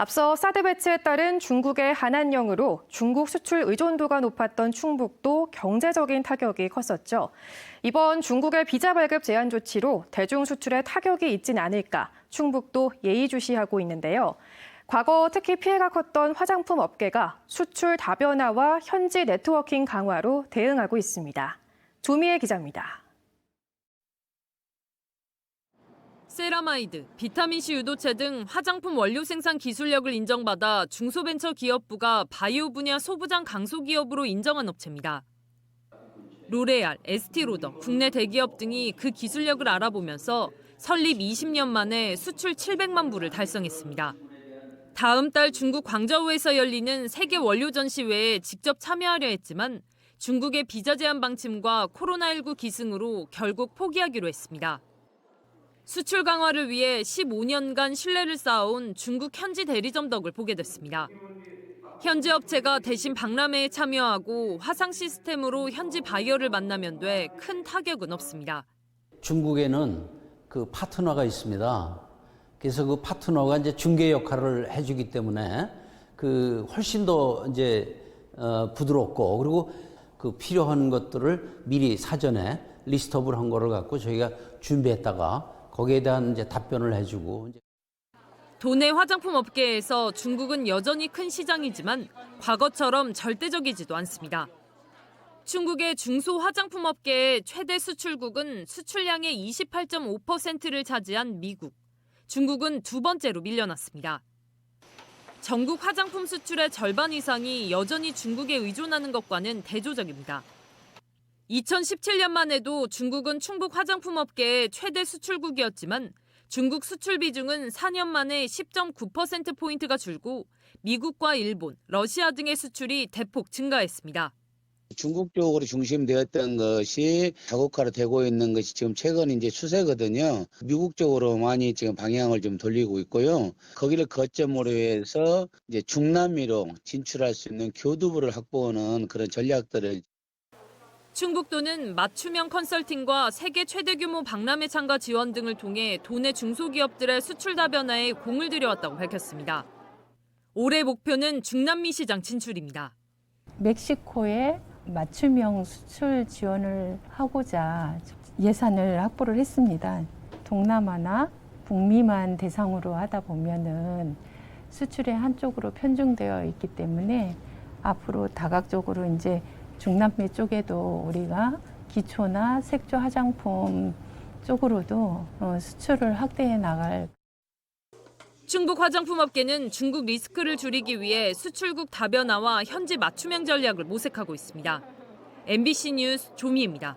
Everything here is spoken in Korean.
앞서 사드 배치에 따른 중국의 한한령으로 중국 수출 의존도가 높았던 충북도 경제적인 타격이 컸었죠. 이번 중국의 비자 발급 제한 조치로 대중 수출에 타격이 있진 않을까 충북도 예의주시하고 있는데요. 과거 특히 피해가 컸던 화장품 업계가 수출 다변화와 현지 네트워킹 강화로 대응하고 있습니다. 조미애 기자입니다. 세라마이드, 비타민C 유도체 등 화장품 원료 생산 기술력을 인정받아 중소벤처기업부가 바이오 분야 소부장 강소기업으로 인정한 업체입니다. 로레알, 에스티로더, 국내 대기업 등이 그 기술력을 알아보면서 설립 20년 만에 수출 700만 부를 달성했습니다. 다음 달 중국 광저우에서 열리는 세계 원료 전시회에 직접 참여하려 했지만 중국의 비자 제한 방침과 코로나19 기승으로 결국 포기하기로 했습니다. 수출 강화를 위해 15년간 신뢰를 쌓아온 중국 현지 대리점 덕을 보게 됐습니다. 현지 업체가 대신 박람회에 참여하고 화상 시스템으로 현지 바이어를 만나면 돼 큰 타격은 없습니다. 중국에는 그 파트너가 있습니다. 그래서 그 파트너가 이제 중개 역할을 해주기 때문에 그 훨씬 더 이제 부드럽고 그리고 그 필요한 것들을 미리 사전에 리스트업을 한 거를 갖고 저희가 준비했다가 거기에 대한 이제 답변을 해주고. 도내 화장품 업계에서 중국은 여전히 큰 시장이지만 과거처럼 절대적이지도 않습니다. 중국의 중소 화장품 업계의 최대 수출국은 수출량의 28.5%를 차지한 미국. 중국은 두 번째로 밀려났습니다. 전국 화장품 수출의 절반 이상이 여전히 중국에 의존하는 것과는 대조적입니다. 2017년만 해도 중국은 충북 화장품 업계의 최대 수출국이었지만 중국 수출 비중은 4년 만에 10.9%포인트가 줄고 미국과 일본, 러시아 등의 수출이 대폭 증가했습니다. 중국 쪽으로 중심되었던 것이 다국화로 되고 있는 것이 지금 최근 이제 추세거든요. 미국 쪽으로 많이 지금 방향을 좀 돌리고 있고요. 거기를 거점으로 해서 이제 중남미로 진출할 수 있는 교두부를 확보하는 그런 전략들을. 충북도는 맞춤형 컨설팅과 세계 최대 규모 박람회 참가 지원 등을 통해 도내 중소기업들의 수출 다변화에 공을 들여왔다고 밝혔습니다. 올해 목표는 중남미 시장 진출입니다. 멕시코에 맞춤형 수출 지원을 하고자 예산을 확보를 했습니다. 동남아나 북미만 대상으로 하다 보면은 수출의 한쪽으로 편중되어 있기 때문에 앞으로 다각적으로 이제 중남미 쪽에도 우리가 기초나 색조 화장품 쪽으로도 수출을 확대해 나갈. 충북 화장품업계는 중국 리스크를 줄이기 위해 수출국 다변화와 현지 맞춤형 전략을 모색하고 있습니다. MBC 뉴스 조미애입니다.